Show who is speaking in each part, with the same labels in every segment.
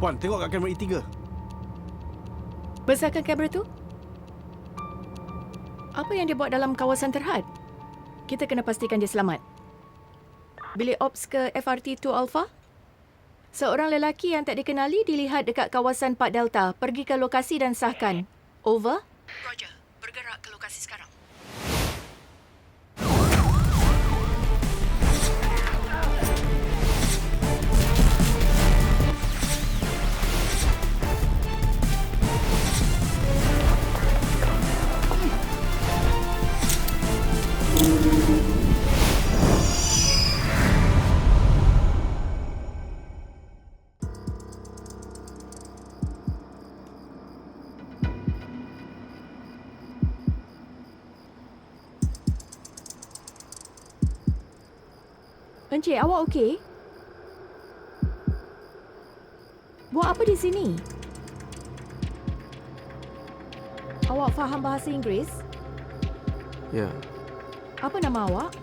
Speaker 1: Puan, tengok kat kamera E3.
Speaker 2: Besarkan kamera tu. Apa yang dia buat dalam kawasan terhad? Kita kena pastikan dia selamat. Bilik ops ke FRT 2 Alpha? Seorang lelaki yang tak dikenali dilihat dekat kawasan Park Delta. Pergi ke lokasi dan sahkan. Over. Roger. Bergerak ke lokasi sekarang. Encik, awak okey? Buat apa di sini? Awak faham bahasa Inggeris?
Speaker 3: Ya,
Speaker 2: Apa nama awak?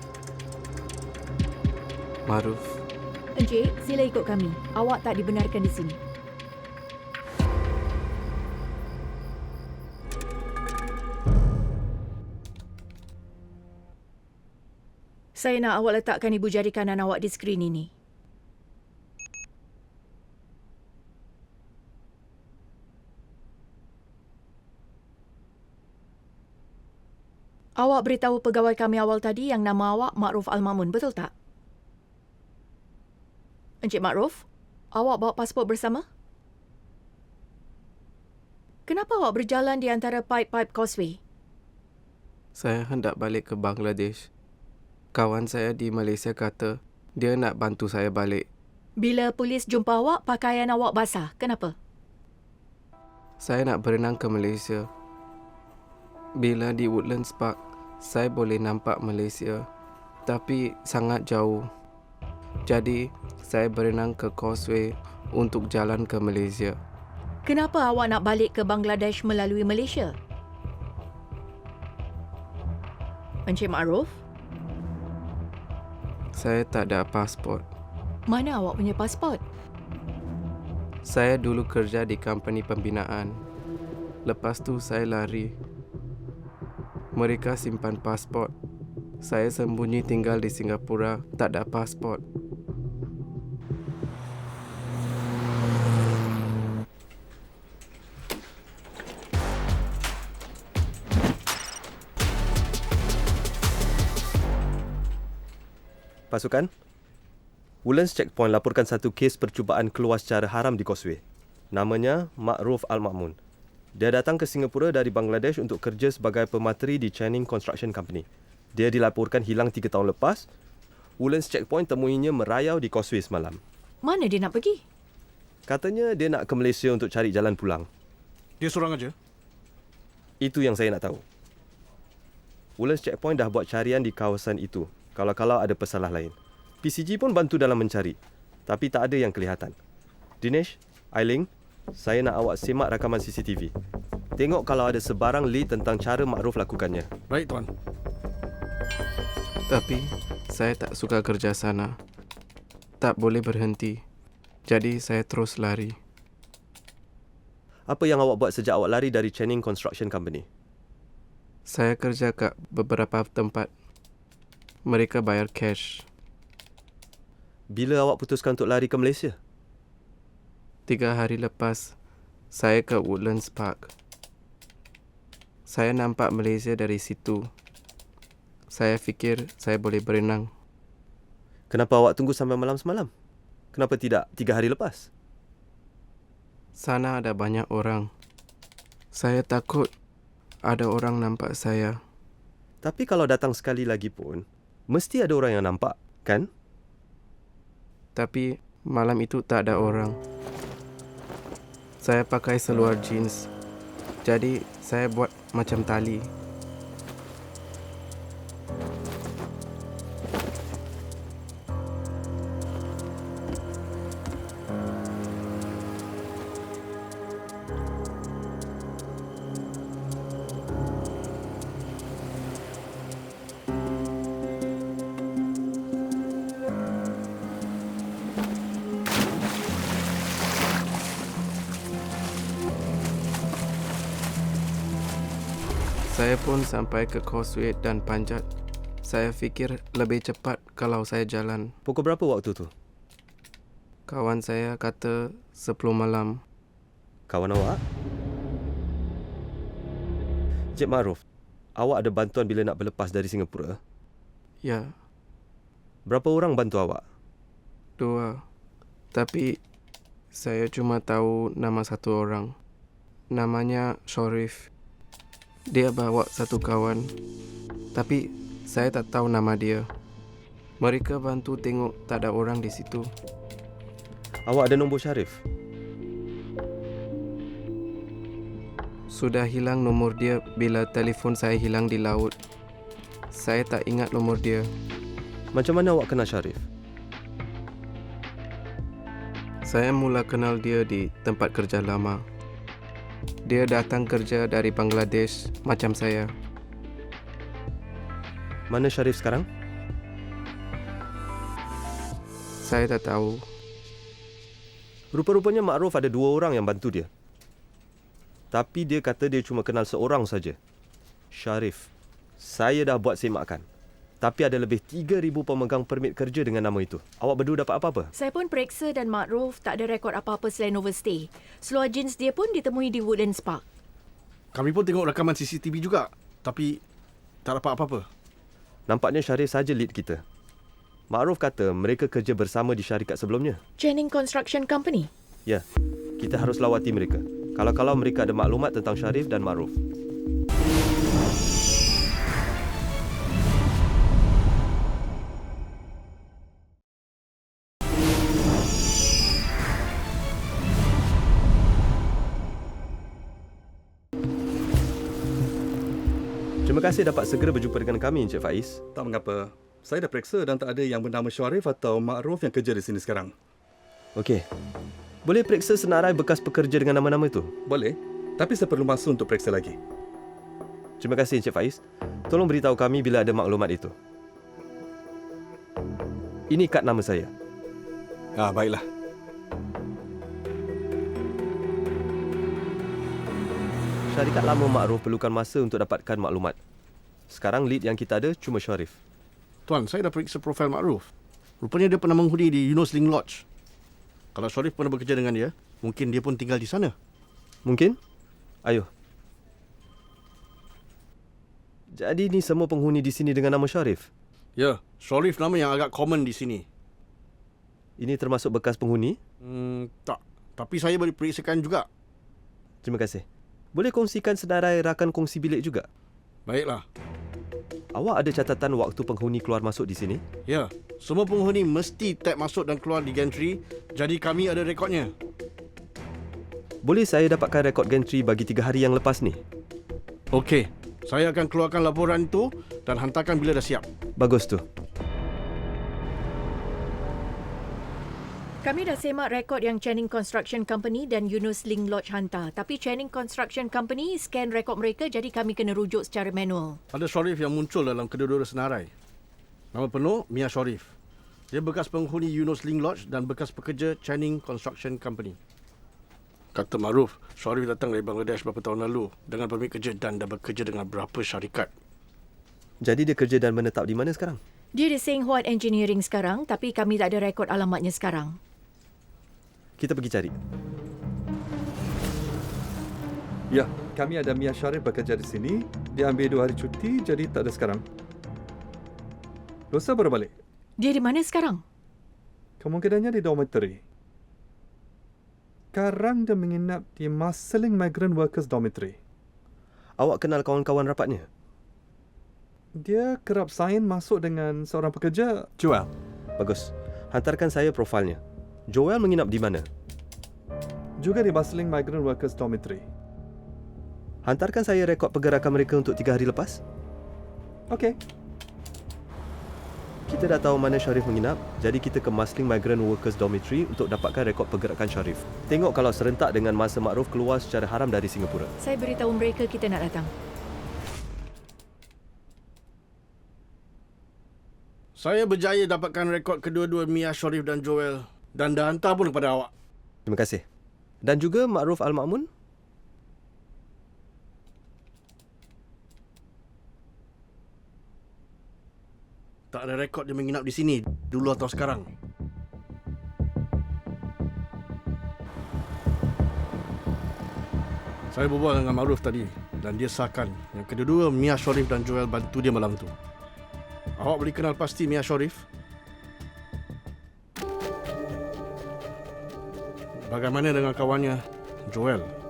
Speaker 3: Maruf.
Speaker 2: Encik, sila ikut kami. Awak tak dibenarkan di sini. Saya nak awak letakkan ibu jari kanan awak di skrin ini. Awak beritahu pegawai kami awal tadi yang nama awak Ma'ruf Al-Mamun, betul tak? Encik Ma'ruf, awak bawa pasport bersama? Kenapa awak berjalan di antara pipe-pipe causeway?
Speaker 3: Saya hendak balik ke Bangladesh. Kawan saya di Malaysia kata dia nak bantu saya balik.
Speaker 2: Bila polis jumpa awak, pakaian awak basah. Kenapa?
Speaker 3: Saya nak berenang ke Malaysia. Bila di Woodlands Park, saya boleh nampak Malaysia. Tapi sangat jauh. Jadi, saya berenang ke Causeway untuk jalan ke Malaysia.
Speaker 2: Kenapa awak nak balik ke Bangladesh melalui Malaysia? Encik Ma'ruf,
Speaker 3: Saya tak ada pasport.
Speaker 2: mana awak punya pasport?
Speaker 3: Saya dulu kerja di company pembinaan. Lepas tu saya lari. Mereka simpan pasport. Saya sembunyi tinggal di Singapura, tak ada pasport.
Speaker 4: Pasukan, Woodlands Checkpoint laporkan satu kes percubaan keluar secara haram di Causeway. Namanya Ma'ruf Al-Mamun. Dia datang ke Singapura dari Bangladesh untuk kerja sebagai pemateri di Channing Construction Company. Dia dilaporkan hilang 3 tahun lepas. Woodlands Checkpoint temuinya merayau di Causeway semalam.
Speaker 2: Mana dia nak pergi?
Speaker 4: Katanya dia nak ke Malaysia untuk cari jalan pulang.
Speaker 1: Dia seorang aja.
Speaker 4: Itu yang saya nak tahu. Woodlands Checkpoint dah buat carian di kawasan itu. Kalau-kalau ada pesalah lain. PCG pun bantu dalam mencari. Tapi tak ada yang kelihatan. Dinesh, Ailing, saya nak awak semak rakaman CCTV. Tengok kalau ada sebarang lead tentang cara Ma'ruf lakukannya.
Speaker 1: Baik, Tuan.
Speaker 3: Tapi, saya tak suka kerja sana. Tak boleh berhenti. Jadi, saya terus lari.
Speaker 4: Apa yang awak buat sejak awak lari dari Channing Construction Company?
Speaker 3: Saya kerja kat beberapa tempat. Mereka bayar cash.
Speaker 4: Bila awak putuskan untuk lari ke Malaysia?
Speaker 3: 3 hari lepas, saya ke Woodlands Park. Saya nampak Malaysia dari situ. Saya fikir saya boleh berenang.
Speaker 4: Kenapa awak tunggu sampai malam semalam? Kenapa tidak 3 hari lepas?
Speaker 3: Sana ada banyak orang. Saya takut ada orang nampak saya.
Speaker 4: Tapi kalau datang sekali lagi pun, mesti ada orang yang nampak, kan?
Speaker 3: Tapi malam itu tak ada orang. Saya pakai seluar jeans. Jadi saya buat macam tali. Saya pun sampai ke Causeway dan panjat. Saya fikir lebih cepat kalau saya jalan.
Speaker 4: Pukul berapa waktu tu?
Speaker 3: Kawan saya kata 10 malam.
Speaker 4: Kawan awak? Encik Maaruf, awak ada bantuan bila nak berlepas dari Singapura?
Speaker 3: Ya,
Speaker 4: Berapa orang bantu awak?
Speaker 3: 2. Tapi saya cuma tahu nama satu orang. Namanya Sharif. Dia bawa satu kawan. Tapi saya tak tahu nama dia. Mereka bantu tengok tak ada orang di situ.
Speaker 4: Awak ada nombor Sharif?
Speaker 3: Sudah hilang nomor dia bila telefon saya hilang di laut. Saya tak ingat nomor dia.
Speaker 4: Macam mana awak kenal Sharif?
Speaker 3: Saya mula kenal dia di tempat kerja lama. Dia datang kerja dari Bangladesh macam saya.
Speaker 4: Mana Sharif sekarang?
Speaker 3: Saya tak tahu.
Speaker 4: Rupa-rupanya Maaruf ada 2 orang yang bantu dia. Tapi dia kata dia cuma kenal seorang saja. Sharif. Saya dah buat semakan. Tapi ada lebih 3,000 pemegang permit kerja dengan nama itu. Awak berdua dapat apa-apa?
Speaker 2: Saya pun periksa dan Makruf tak ada rekod apa-apa selain overstay. Seluar jeans dia pun ditemui di Woodlands Park.
Speaker 1: Kami pun tengok rakaman CCTV juga. Tapi tak dapat apa-apa.
Speaker 4: Nampaknya Sharif saja lead kita. Maaruf kata mereka kerja bersama di syarikat sebelumnya.
Speaker 2: Channing Construction Company.
Speaker 4: Ya, kita harus lawati mereka. Kalau mereka ada maklumat tentang Sharif dan Maaruf. Terima kasih dapat segera berjumpa dengan kami, Encik Faiz.
Speaker 5: Tak mengapa. Saya dah periksa dan tak ada yang bernama Syarif atau Makruf yang kerja di sini sekarang.
Speaker 4: Okey. Boleh periksa senarai bekas pekerja dengan nama-nama itu?
Speaker 5: Boleh, tapi saya perlu masa untuk periksa lagi.
Speaker 4: Terima kasih, Encik Faiz. Tolong beritahu kami bila ada maklumat itu. Ini kad nama saya.
Speaker 5: Baiklah.
Speaker 4: Syarikat lama Makruf perlukan masa untuk dapatkan maklumat. Sekarang lead yang kita ada cuma Sharif.
Speaker 1: Tuan, saya dah periksa profil Makruf. Rupanya dia pernah menghuni di Yunus Ling Lodge. Kalau Sharif pernah bekerja dengan dia, mungkin dia pun tinggal di sana.
Speaker 4: Mungkin? Ayuh. Jadi ni semua penghuni di sini dengan nama Sharif?
Speaker 1: Ya, Sharif nama yang agak common di sini.
Speaker 4: Ini termasuk bekas penghuni?
Speaker 1: Tak. Tapi saya boleh periksakan juga.
Speaker 4: Terima kasih. Boleh kongsikan senarai rakan kongsi bilik juga?
Speaker 1: Baiklah.
Speaker 4: Awak ada catatan waktu penghuni keluar masuk di sini?
Speaker 1: Ya, semua penghuni mesti tap masuk dan keluar di gantry. Jadi kami ada rekodnya.
Speaker 4: Boleh saya dapatkan rekod gantry bagi 3 hari yang lepas ni?
Speaker 1: Okey. Saya akan keluarkan laporan itu dan hantarkan bila dah siap.
Speaker 4: Bagus tu.
Speaker 2: Kami dah semak rekod yang Channing Construction Company dan Yunus Ling Lodge hantar. Tapi Channing Construction Company scan rekod mereka jadi kami kena rujuk secara manual.
Speaker 1: Ada Sharif yang muncul dalam kedua-dua senarai. Nama penuh Mia Sharif. Dia bekas penghuni Yunus Ling Lodge dan bekas pekerja Channing Construction Company. Kata Makruf, Sharif datang dari Bangladesh beberapa tahun lalu dengan permit kerja dan dah bekerja dengan berapa syarikat.
Speaker 4: Jadi dia kerja dan menetap di mana sekarang?
Speaker 2: Dia di Seng Huat Engineering sekarang tapi kami tak ada rekod alamatnya sekarang.
Speaker 4: Kita pergi cari.
Speaker 5: Ya, kami ada Mia Syarif bekerja di sini. Dia ambil 2 hari cuti, jadi tak ada sekarang. Lusa baru balik.
Speaker 2: Dia di mana sekarang?
Speaker 5: Kemungkinannya di dormitory. Sekarang dia menginap di Marsiling Migrant Workers Dormitory.
Speaker 4: Awak kenal kawan-kawan rapatnya?
Speaker 5: Dia kerap sign masuk dengan seorang pekerja.
Speaker 1: Joel.
Speaker 4: Bagus. Hantarkan saya profilnya. Joel menginap di mana?
Speaker 5: Juga di Marsiling Migrant Workers Dormitory.
Speaker 4: Hantarkan saya rekod pergerakan mereka untuk 3 hari lepas.
Speaker 5: Okey.
Speaker 4: Kita dah tahu mana Sharif menginap, jadi kita ke Marsiling Migrant Workers Dormitory untuk dapatkan rekod pergerakan Sharif. Tengok kalau serentak dengan masa Makruf keluar secara haram dari Singapura.
Speaker 2: Saya beritahu mereka kita nak datang.
Speaker 1: Saya berjaya dapatkan rekod kedua-dua Mia Sharif dan Joel dan dah hantar pun kepada awak.
Speaker 4: Terima kasih. Dan juga Makruf Al-Ma'mun?
Speaker 1: Tak ada rekod dia menginap di sini dulu atau sekarang. Saya berbual dengan Maruf tadi dan dia sahkan yang kedua-dua Mia Sharif dan Joel bantu dia malam tu. Awak boleh kenal pasti Mia Sharif? Bagaimana dengan kawannya Joel?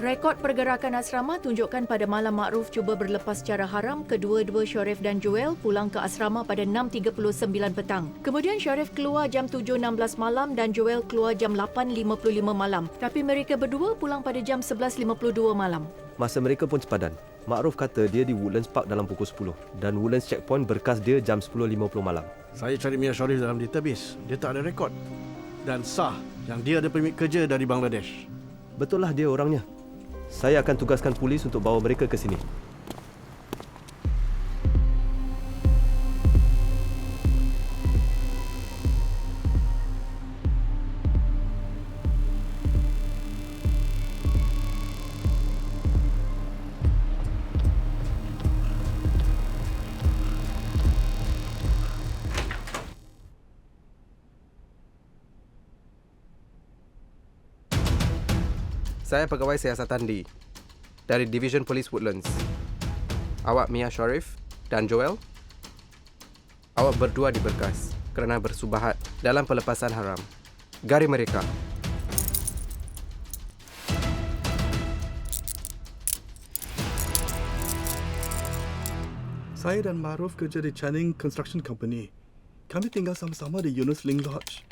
Speaker 2: Rekod pergerakan asrama tunjukkan pada malam Makruf cuba berlepas secara haram, kedua-dua Sharif dan Joel pulang ke asrama pada 6.39 petang. Kemudian Sharif keluar jam 7.16 malam dan Joel keluar jam 8.55 malam. Tapi mereka berdua pulang pada jam 11.52 malam.
Speaker 4: Masa mereka pun sepadan. Makruf kata dia di Woodlands Park dalam pukul 10 dan Woodlands Checkpoint berkas dia jam 10.50 malam.
Speaker 1: Saya cari Mia Sharif dalam database. Dia tak ada rekod. Dan sah yang dia ada permit kerja dari Bangladesh.
Speaker 4: Betullah dia orangnya. Saya akan tugaskan polis untuk bawa mereka ke sini.
Speaker 3: Saya pegawai siasatan dari Division Police Woodlands. Awak Mia Sharif dan Joel. Awak berdua diberkas kerana bersubahat dalam pelepasan haram. Gari mereka.
Speaker 6: Saya dan Maruf kerja di Channing Construction Company. Kami tinggal sama-sama di Yunus Ling Lodge.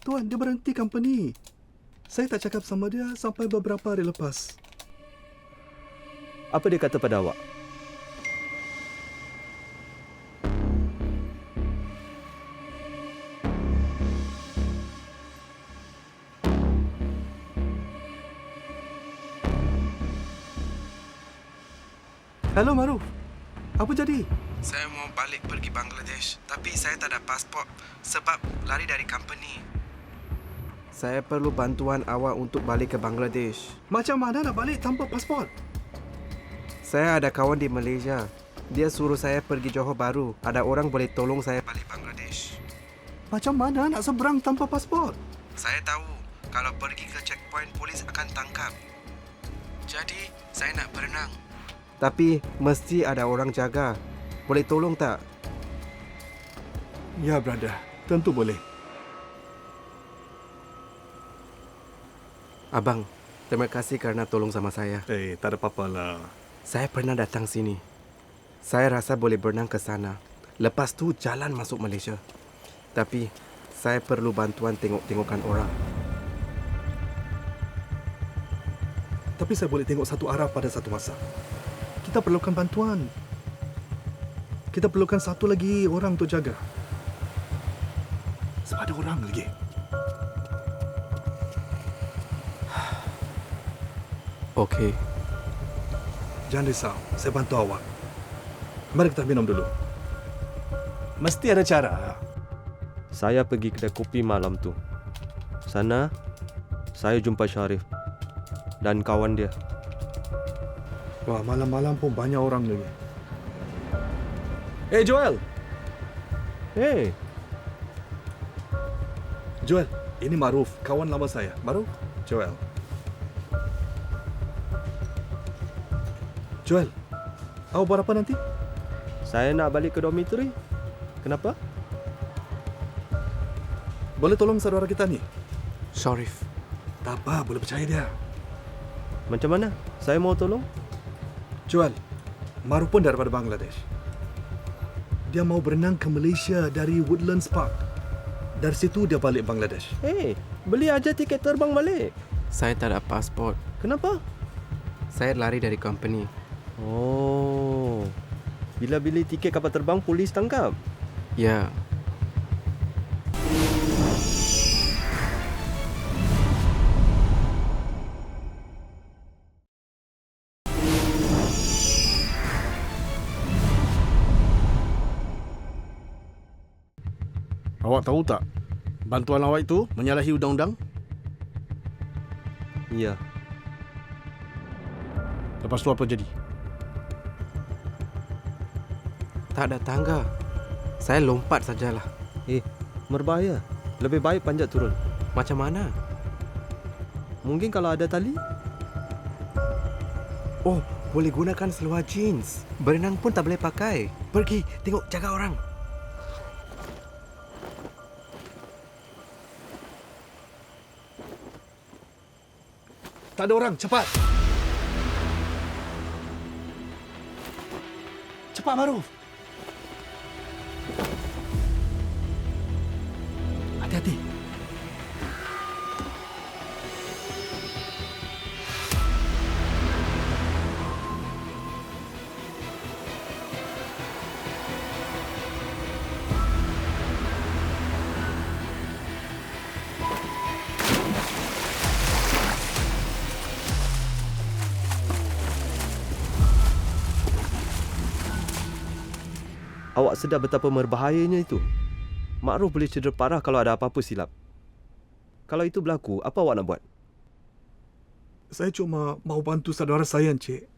Speaker 6: Tuan, dia berhenti company. Saya tak cakap sama dia sampai beberapa hari lepas.
Speaker 4: Apa dia kata pada awak?
Speaker 6: Hello Maruf. Apa jadi?
Speaker 3: Saya mau balik pergi Bangladesh, tapi saya tak ada pasport sebab lari dari company. Saya perlu bantuan awak untuk balik ke Bangladesh.
Speaker 6: Macam mana nak balik tanpa pasport?
Speaker 3: Saya ada kawan di Malaysia. Dia suruh saya pergi Johor Bahru. Ada orang boleh tolong saya balik Bangladesh.
Speaker 6: Macam mana nak seberang tanpa pasport?
Speaker 3: Saya tahu kalau pergi ke checkpoint polis akan tangkap. Jadi saya nak berenang. Tapi mesti ada orang jaga. Boleh tolong tak?
Speaker 6: Ya, brother. Tentu boleh.
Speaker 3: Abang, terima kasih kerana tolong sama saya.
Speaker 6: Tak ada apa-apa lah.
Speaker 3: Saya pernah datang sini. Saya rasa boleh berenang ke sana. Lepas tu jalan masuk Malaysia. Tapi saya perlu bantuan tengok-tengokkan orang.
Speaker 6: Tapi saya boleh tengok satu arah pada satu masa. Kita perlukan bantuan. Kita perlukan satu lagi orang untuk jaga. Sebab ada orang lagi.
Speaker 3: Okey.
Speaker 6: Jangan risau, saya bantu awak. Mari kita minum dulu. Mesti ada cara.
Speaker 4: Saya pergi kedai kopi malam tu. Sana, saya jumpa Sharif dan kawan dia.
Speaker 6: Wah, malam-malam pun banyak orang lagi. Hey Joel!
Speaker 4: Hey,
Speaker 6: Joel, ini Maruf, kawan lama saya. Maruf, Joel. Joel, awak buat apa nanti?
Speaker 4: saya nak balik ke dormitory. Kenapa?
Speaker 6: Boleh tolong saudara kita ni?
Speaker 3: Sharif.
Speaker 6: Tak apa, boleh percaya dia.
Speaker 4: Macam mana? Saya mau tolong.
Speaker 6: Joel, Maruf pun daripada Bangladesh. Dia mau berenang ke Malaysia dari Woodlands Park. Dari situ dia balik Bangladesh.
Speaker 4: Hey, beli aja tiket terbang balik.
Speaker 3: Saya tak ada pasport.
Speaker 4: Kenapa?
Speaker 3: Saya lari dari company.
Speaker 4: Oh, bila beli tiket kapal terbang, polis tangkap.
Speaker 3: Ya.
Speaker 1: Awak tahu tak? Bantuan awak itu menyalahi undang-undang.
Speaker 4: Ya,
Speaker 1: Lepas tu apa jadi?
Speaker 3: Tak ada tangga. Saya lompat sajalah.
Speaker 4: Berbahaya. Lebih baik panjat turun.
Speaker 3: Macam mana?
Speaker 4: Mungkin kalau ada tali?
Speaker 3: Oh, boleh gunakan seluar jeans. Berenang pun tak boleh pakai. Pergi, tengok, jaga orang.
Speaker 6: Tak ada orang, cepat. Cepat, Maruf. Hati-hati.
Speaker 4: Awak sedar betapa berbahayanya itu? Ma'ruf boleh cedera parah kalau ada apa-apa silap. Kalau itu berlaku, apa awak nak buat?
Speaker 6: Saya cuma mau bantu saudara saya, Encik.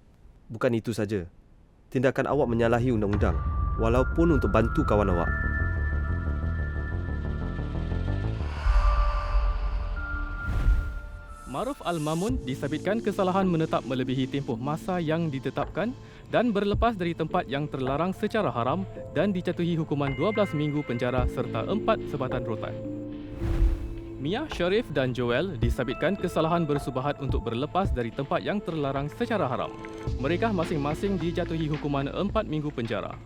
Speaker 4: Bukan itu saja. Tindakan awak menyalahi undang-undang, walaupun untuk bantu kawan awak.
Speaker 7: Ma'ruf Al-Mamun disabitkan kesalahan menetap melebihi tempoh masa yang ditetapkan dan berlepas dari tempat yang terlarang secara haram dan dijatuhi hukuman 12 minggu penjara serta 4 sebatan rotan. Mia, Sharif dan Joel disabitkan kesalahan bersubahat untuk berlepas dari tempat yang terlarang secara haram. Mereka masing-masing dijatuhi hukuman 4 minggu penjara.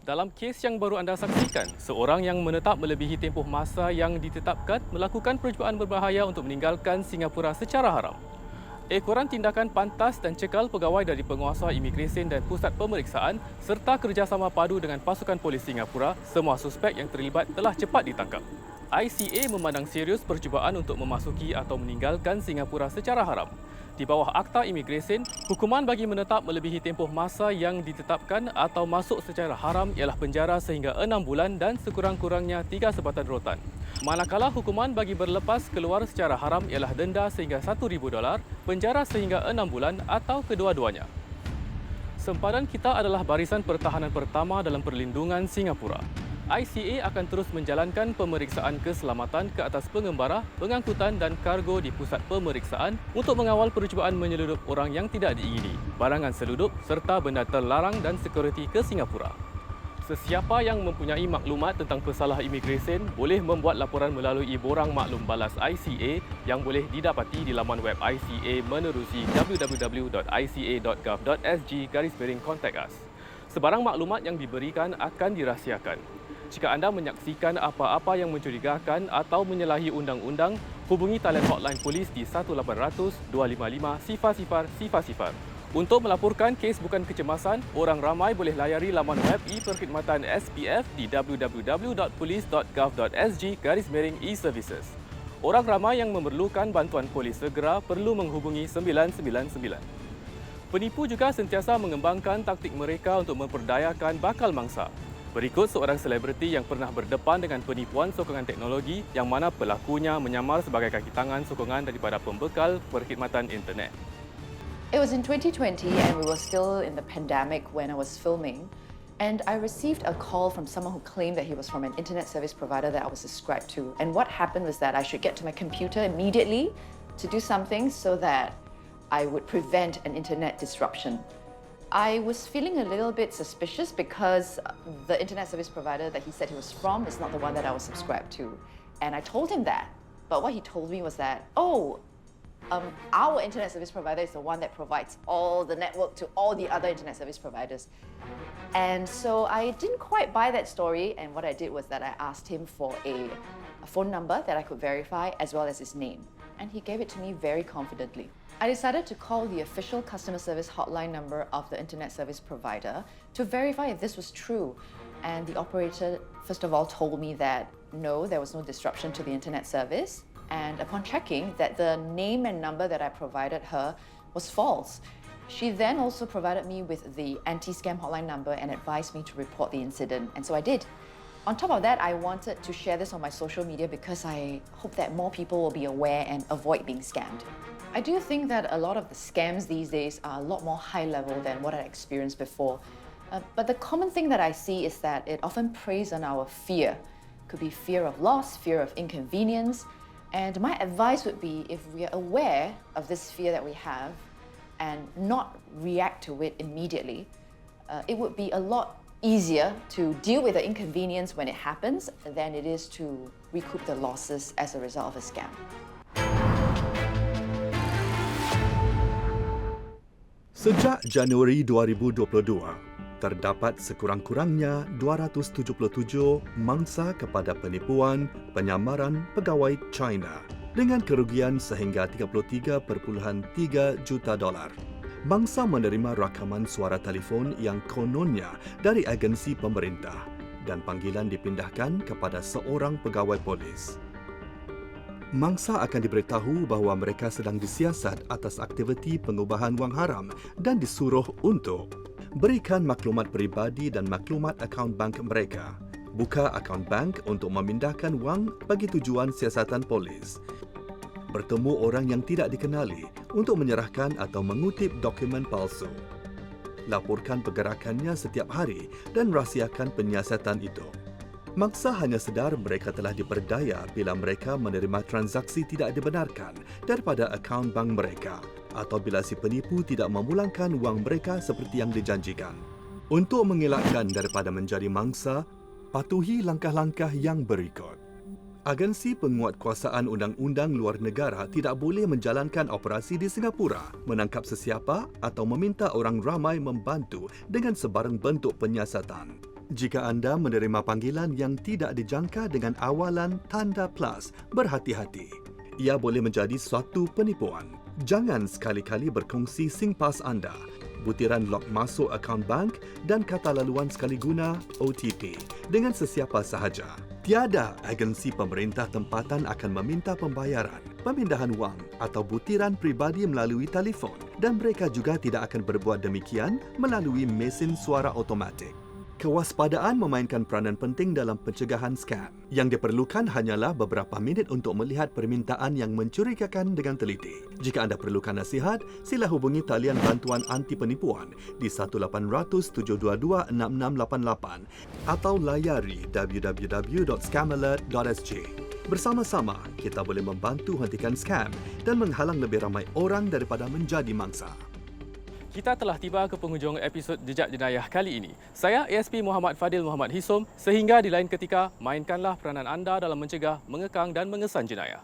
Speaker 7: Dalam kes yang baru anda saksikan, seorang yang menetap melebihi tempoh masa yang ditetapkan melakukan percubaan berbahaya untuk meninggalkan Singapura secara haram. Ekoran tindakan pantas dan cekal pegawai dari penguasa imigresen dan pusat pemeriksaan serta kerjasama padu dengan pasukan polis Singapura, semua suspek yang terlibat telah cepat ditangkap. ICA memandang serius percubaan untuk memasuki atau meninggalkan Singapura secara haram. Di bawah Akta Imigresen, hukuman bagi menetap melebihi tempoh masa yang ditetapkan atau masuk secara haram ialah penjara sehingga 6 bulan dan sekurang-kurangnya 3 sebatan rotan. Manakala hukuman bagi berlepas keluar secara haram ialah denda sehingga $1,000, penjara sehingga 6 bulan atau kedua-duanya. Sempadan kita adalah barisan pertahanan pertama dalam perlindungan Singapura. ICA akan terus menjalankan pemeriksaan keselamatan ke atas pengembara, pengangkutan dan kargo di pusat pemeriksaan untuk mengawal percubaan menyeludup orang yang tidak diingini, barangan seludup serta benda terlarang dan sekuriti ke Singapura. Sesiapa yang mempunyai maklumat tentang pesalah imigresen boleh membuat laporan melalui borang maklum balas ICA yang boleh didapati di laman web ICA menerusi www.ica.gov.sg/contact us. Sebarang maklumat yang diberikan akan dirahsiakan. Jika anda menyaksikan apa-apa yang mencurigakan atau menyalahi undang-undang, hubungi talian hotline polis di 1-800-255-0000. Untuk melaporkan kes bukan kecemasan, orang ramai boleh layari laman web e-perkhidmatan SPF di www.police.gov.sg/e-services. Orang ramai yang memerlukan bantuan polis segera perlu menghubungi 999. Penipu juga sentiasa mengembangkan taktik mereka untuk memperdayakan bakal mangsa. Berikut seorang selebriti yang pernah berdepan dengan penipuan sokongan teknologi yang mana pelakunya menyamar sebagai kaki tangan sokongan daripada pembekal perkhidmatan internet.
Speaker 8: It was in 2020 and we were still in the pandemic when I was filming, and I received a call from someone who claimed that he was from an internet service provider that I was subscribed to. And what happened was that I should get to my computer immediately to do something so that I would prevent an internet disruption. I was feeling a little bit suspicious because the internet service provider that he said he was from is not the one that I was subscribed to. And I told him that. But what he told me was that, our internet service provider is the one that provides all the network to all the other internet service providers. And so I didn't quite buy that story. And what I did was that I asked him for a phone number that I could verify as well as his name. And he gave it to me very confidently. I decided to call the official customer service hotline number of the internet service provider to verify if this was true. And the operator, first of all, told me that no, there was no disruption to the internet service. And upon checking, that the name and number that I provided her was false. She then also provided me with the anti-scam hotline number and advised me to report the incident. And so I did. On top of that, I wanted to share this on my social media because I hope that more people will be aware and avoid being scammed. I do think that a lot of the scams these days are a lot more high level than what I experienced before. But the common thing that I see is that it often preys on our fear. Could be fear of loss, fear of inconvenience. And my advice would be, if we are aware of this fear that we have and not react to it immediately, it would be a lot easier to deal with the inconvenience when it happens than it is to recoup the losses as a result of a scam.
Speaker 6: Sejak Januari 2022, terdapat sekurang-kurangnya 277 mangsa kepada penipuan penyamaran pegawai China dengan kerugian sehingga 33.3 juta dolar. Mangsa menerima rakaman suara telefon yang kononnya dari agensi pemerintah dan panggilan dipindahkan kepada seorang pegawai polis. Mangsa akan diberitahu bahawa mereka sedang disiasat atas aktiviti pengubahan wang haram dan disuruh untuk berikan maklumat peribadi dan maklumat akaun bank mereka, buka akaun bank untuk memindahkan wang bagi tujuan siasatan polis, bertemu orang yang tidak dikenali untuk menyerahkan atau mengutip dokumen palsu, laporkan pergerakannya setiap hari dan rahsiakan penyiasatan itu. Mangsa hanya sedar mereka telah diperdaya bila mereka menerima transaksi tidak dibenarkan daripada akaun bank mereka atau bila si penipu tidak memulangkan wang mereka seperti yang dijanjikan. Untuk mengelakkan daripada menjadi mangsa, patuhi langkah-langkah yang berikut. Agensi Penguatkuasaan Undang-Undang Luar Negara tidak boleh menjalankan operasi di Singapura, menangkap sesiapa atau meminta orang ramai membantu dengan sebarang bentuk penyiasatan. Jika anda menerima panggilan yang tidak dijangka dengan awalan tanda plus, berhati-hati. Ia boleh menjadi suatu penipuan. Jangan sekali-kali berkongsi SingPass anda, butiran log masuk akaun bank dan kata laluan sekali guna OTP dengan sesiapa sahaja. Tiada agensi pemerintah tempatan akan meminta pembayaran, pemindahan wang atau butiran peribadi melalui telefon dan mereka juga tidak akan berbuat demikian melalui mesin suara automatik. Kewaspadaan memainkan peranan penting dalam pencegahan scam. Yang diperlukan hanyalah beberapa minit untuk melihat permintaan yang mencurigakan dengan teliti. Jika anda perlukan nasihat, sila hubungi talian bantuan anti penipuan di 1-800-722-6688 atau layari www.scamalert.sg. Bersama-sama, kita boleh membantu hentikan scam dan menghalang lebih ramai orang daripada menjadi mangsa.
Speaker 7: Kita telah tiba ke penghujung episod Jejak Jenayah kali ini. Saya ASP Muhammad Fadil Muhammad Hisom. Sehingga di lain ketika, mainkanlah peranan anda dalam mencegah, mengekang dan mengesan jenayah.